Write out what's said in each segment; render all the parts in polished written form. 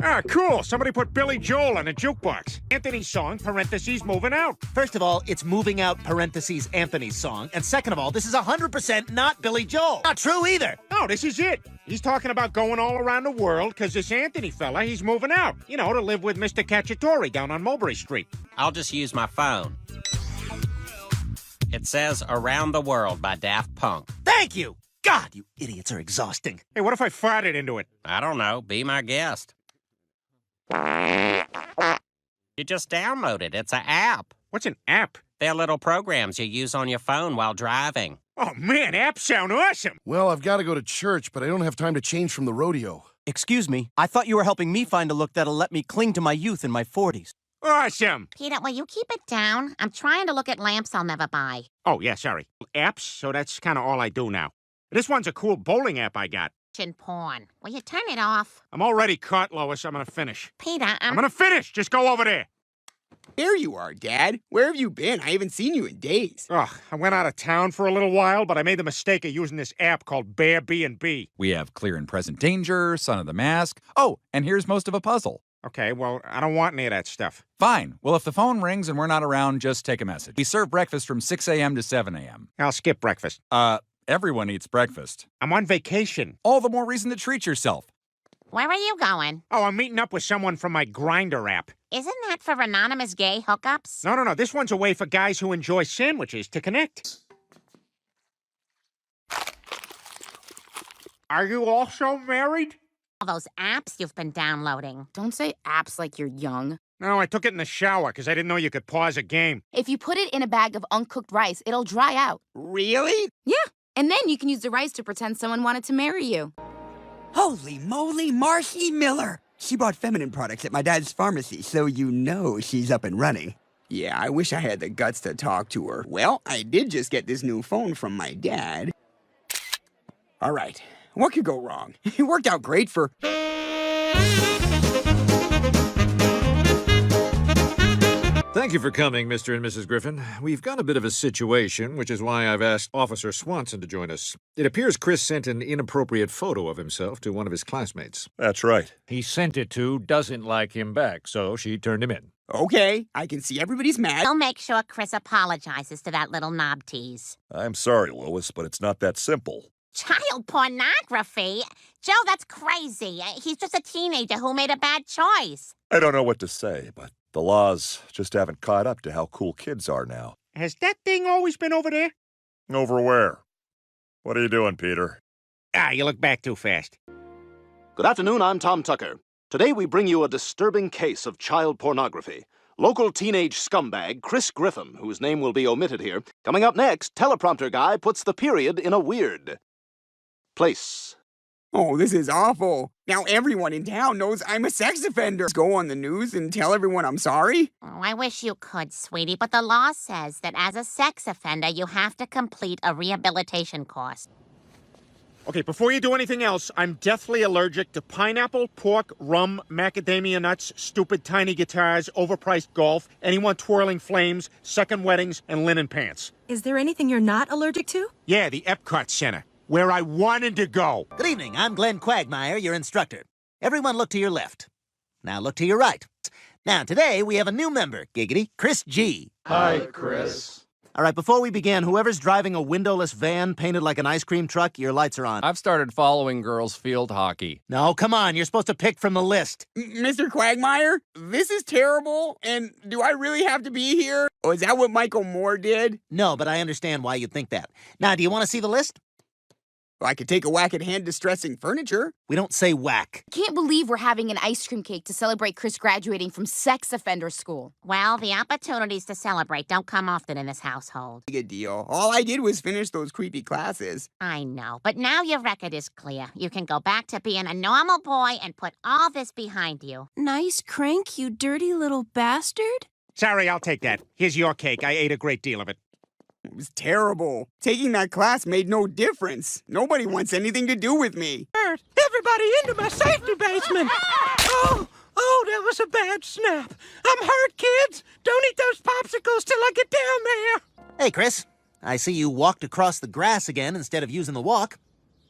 Ah, cool. Somebody put Billy Joel on a jukebox. Anthony's song, parentheses, moving out. First of all, it's moving out, parentheses, Anthony's song. And second of all, this is 100% not Billy Joel. Not true either. No, this is it. He's talking about going all around the world because this Anthony fella, he's moving out. You know, to live with Mr. Cacciatore down on Mulberry Street. I'll just use my phone. It says Around the World by Daft Punk. Thank you. God, you idiots are exhausting. Hey, what if I farted into it? I don't know. Be my guest. You just download it. It's an app. What's an app? They're little programs you use on your phone while driving. Oh, man, apps sound awesome. Well, I've got to go to church, but I don't have time to change from the rodeo. Excuse me, I thought you were helping me find a look that'll let me cling to my youth in my 40s. Awesome. Peter, will you keep it down? I'm trying to look at lamps I'll never buy. Oh, yeah, sorry. Apps, so that's kind of all I do now. This one's a cool bowling app I got. Porn. Will you turn it off? I'm already caught, Lois. I'm gonna finish. Peter, I'm gonna finish. Just go over there. There you are, Dad. Where have you been? I haven't seen you in days. Ugh, I went out of town for a little while, but I made the mistake of using this app called Bear B&B. We have Clear and Present Danger, Son of the Mask. Oh, and here's most of a puzzle. Okay, well, I don't want any of that stuff. Fine. Well, if the phone rings and we're not around, just take a message. We serve breakfast from 6 a.m. to 7 a.m. I'll skip breakfast. Everyone eats breakfast. I'm on vacation. All the more reason to treat yourself. where are you going? Oh, I'm meeting up with someone from my Grindr app. Isn't that for anonymous gay hookups? No. This one's a way for guys who enjoy sandwiches to connect. Are you also married? All those apps you've been downloading. Don't say apps like you're young. No, I took it in the shower because I didn't know you could pause a game. If you put it in a bag of uncooked rice, it'll dry out. Really? Yeah, and then you can use the rice to pretend someone wanted to marry you. Holy moly, Marcy Miller! She bought feminine products at my dad's pharmacy, so you know she's up and running. Yeah, I wish I had the guts to talk to her. Well, I did just get this new phone from my dad. All right, what could go wrong? It worked out great for... Thank you for coming, Mr. and Mrs. Griffin. We've got a bit of a situation, which is why I've asked Officer Swanson to join us. It appears Chris sent an inappropriate photo of himself to one of his classmates. That's right. He sent it to doesn't like him back, so she turned him in. Okay, I can see everybody's mad. I'll make sure Chris apologizes to that little knob tease. I'm sorry, Lois, but it's not that simple. Child pornography? Joe, that's crazy. He's just a teenager who made a bad choice. I don't know what to say, but the laws just haven't caught up to how cool kids are now. Has that thing always been over there? Over where? What are you doing, Peter? You look back too fast. Good afternoon, I'm Tom Tucker. Today we bring you a disturbing case of child pornography. Local teenage scumbag Chris Griffin, whose name will be omitted here. Coming up next, teleprompter guy puts the period in a weird place. Oh, this is awful. Now everyone in town knows I'm a sex offender. Go on the news and tell everyone I'm sorry? Oh, I wish you could, sweetie, but the law says that as a sex offender, you have to complete a rehabilitation course. Okay, before you do anything else, I'm deathly allergic to pineapple, pork, rum, macadamia nuts, stupid tiny guitars, overpriced golf, anyone twirling flames, second weddings, and linen pants. Is there anything you're not allergic to? Yeah, the Epcot Center, where I wanted to go. Good evening, I'm Glenn Quagmire, your instructor. Everyone look to your left. Now look to your right. Now, today we have a new member, giggity, Chris G. Hi, Chris. All right, before we begin, whoever's driving a windowless van painted like an ice cream truck, your lights are on. I've started following girls' field hockey. No, come on, you're supposed to pick from the list. Mr. Quagmire, this is terrible, and do I really have to be here? Or is that what Michael Moore did? No, but I understand why you'd think that. Now, do you want to see the list? Well, I could take a whack at hand-distressing furniture. We don't say whack. Can't believe we're having an ice cream cake to celebrate Chris graduating from sex offender school. Well, the opportunities to celebrate don't come often in this household. Good deal. All I did was finish those creepy classes. I know, but now your record is clear. You can go back to being a normal boy and put all this behind you. Nice crank, you dirty little bastard. Sorry, I'll take that. Here's your cake. I ate a great deal of it. It was terrible. Taking that class made no difference. Nobody wants anything to do with me. Everybody into my safety basement. Oh, that was a bad snap. I'm hurt, kids. Don't eat those popsicles till I get down there. Hey, Chris. I see you walked across the grass again instead of using the walk.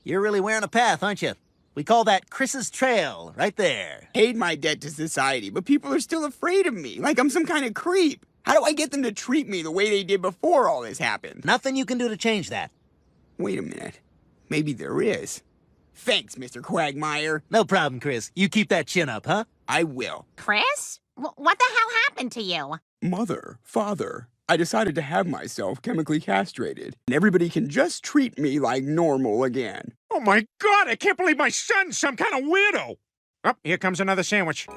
You're really wearing a path, aren't you? We call that Chris's Trail, right there. Paid my debt to society, but people are still afraid of me, like I'm some kind of creep. How do I get them to treat me the way they did before all this happened? Nothing you can do to change that. Wait a minute. Maybe there is. Thanks, Mr. Quagmire. No problem, Chris. You keep that chin up, huh? I will. Chris? What the hell happened to you? Mother, father, I decided to have myself chemically castrated, and everybody can just treat me like normal again. Oh my God, I can't believe my son's some kind of weirdo. Oh, here comes another sandwich.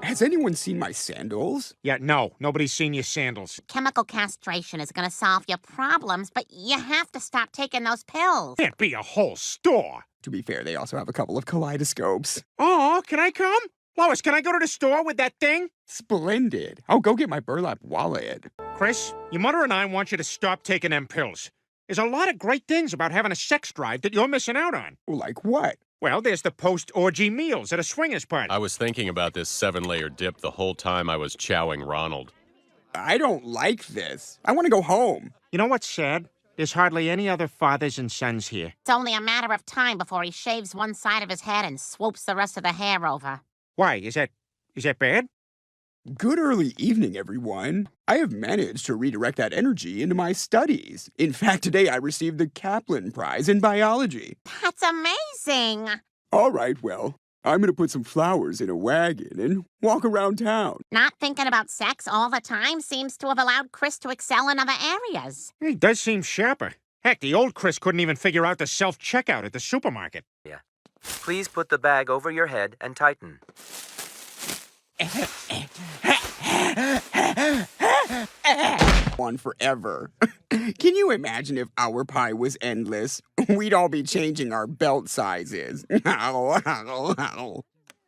Has anyone seen my sandals? Yeah, no, nobody's seen your sandals. Chemical castration is going to solve your problems, but you have to stop taking those pills. Can't be a whole store. To be fair, they also have a couple of kaleidoscopes. Oh, can I come? Lois, can I go to the store with that thing? Splendid. I'll go get my burlap wallet. Chris, your mother and I want you to stop taking them pills. There's a lot of great things about having a sex drive that you're missing out on. Like what? Well, there's the post-orgy meals at a swingers party. I was thinking about this 7-layer dip the whole time I was chowing Ronald. I don't like this. I want to go home. You know what's sad? There's hardly any other fathers and sons here. It's only a matter of time before he shaves one side of his head and swoops the rest of the hair over. Why? Is that bad? Good early evening, everyone. I have managed to redirect that energy into my studies. In fact, today I received the Kaplan Prize in biology. That's amazing. All right, well, I'm going to put some flowers in a wagon and walk around town. Not thinking about sex all the time seems to have allowed Chris to excel in other areas. He does seem sharper. Heck, the old Chris couldn't even figure out the self-checkout at the supermarket. Yeah. Please put the bag over your head and tighten. On forever. Can you imagine if our pie was endless? We'd all be changing our belt sizes.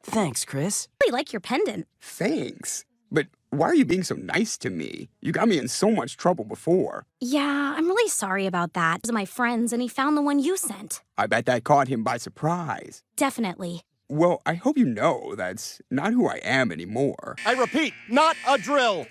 Thanks, Chris. I really like your pendant. Thanks. But why are you being so nice to me? You got me in so much trouble before. Yeah, I'm really sorry about that. It was my friends, and he found the one you sent. I bet that caught him by surprise. Definitely. Well, I hope you know that's not who I am anymore. I repeat, not a drill.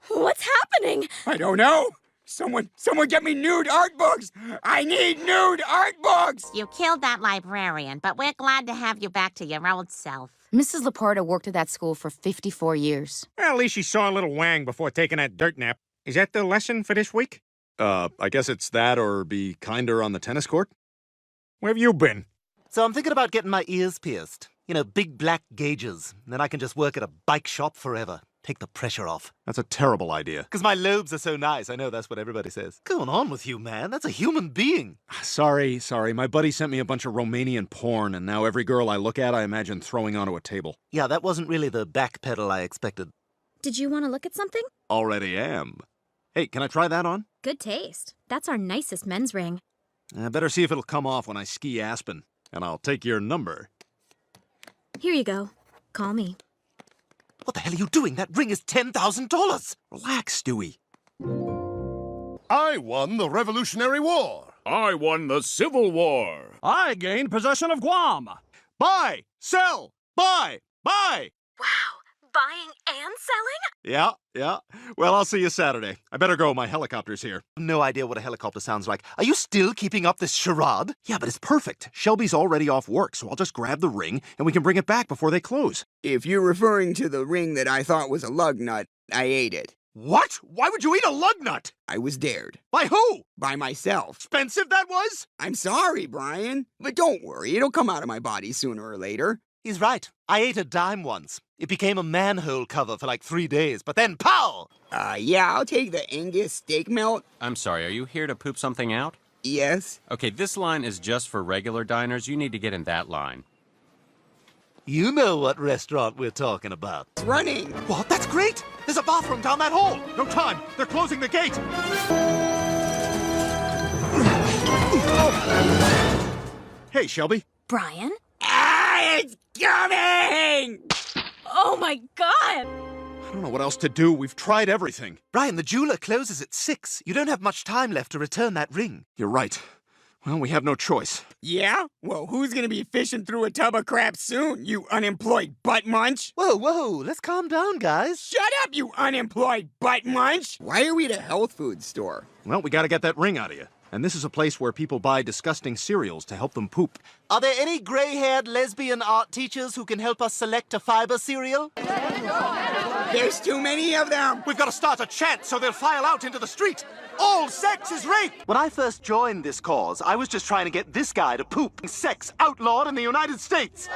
What's happening? I don't know. Someone get me nude art books! I need nude art books! You killed that librarian, but we're glad to have you back to your old self. Mrs. Laporta worked at that school for 54 years. Well, at least she saw a little wang before taking that dirt nap. Is that the lesson for this week? I guess it's that or be kinder on the tennis court. Where have you been? So I'm thinking about getting my ears pierced. You know, big black gauges. Then I can just work at a bike shop forever. Take the pressure off. That's a terrible idea. Because my lobes are so nice. I know that's what everybody says. Going on with you, man? That's a human being. Sorry. My buddy sent me a bunch of Romanian porn, and now every girl I look at, I imagine throwing onto a table. Yeah, that wasn't really the back pedal I expected. Did you want to look at something? Already am. Hey, can I try that on? Good taste. That's our nicest men's ring. I better see if it'll come off when I ski Aspen. And I'll take your number. Here you go. Call me. What the hell are you doing? That ring is $10,000. Relax, Stewie. I won the Revolutionary War. I won the Civil War. I gained possession of Guam. Buy, sell, buy, buy. Wow, buying and selling? Yeah. Well, I'll see you Saturday. I better go. My helicopter's here. No idea what a helicopter sounds like. Are you still keeping up this charade? Yeah, but it's perfect. Shelby's already off work, so I'll just grab the ring, and we can bring it back before they close. If you're referring to the ring that I thought was a lug nut, I ate it. What? Why would you eat a lug nut? I was dared. By who? By myself. Expensive that was? I'm sorry, Brian. But don't worry, it'll come out of my body sooner or later. He's right. I ate a dime once. It became a manhole cover for like 3 days, but then pow! Yeah, I'll take the Angus steak melt. I'm sorry, are you here to poop something out? Yes. Okay, this line is just for regular diners. You need to get in that line. You know what restaurant we're talking about. It's running. What? That's great! There's a bathroom down that hall! No time! They're closing the gate! Hey, Shelby. Brian? It's coming! Oh my God! I don't know what else to do. We've tried everything. Brian, the jeweler closes at 6. You don't have much time left to return that ring. You're right. Well, we have no choice. Yeah? Well, who's gonna be fishing through a tub of crap soon, you unemployed butt munch? Whoa, let's calm down, guys. Shut up, you unemployed butt munch! Why are we at a health food store? Well, we gotta get that ring out of you. And this is a place where people buy disgusting cereals to help them poop. Are there any gray-haired lesbian art teachers who can help us select a fiber cereal? There's too many of them. We've got to start a chant so they'll file out into the street. All sex is rape! When I first joined this cause, I was just trying to get this guy to poop. Sex outlawed in the United States.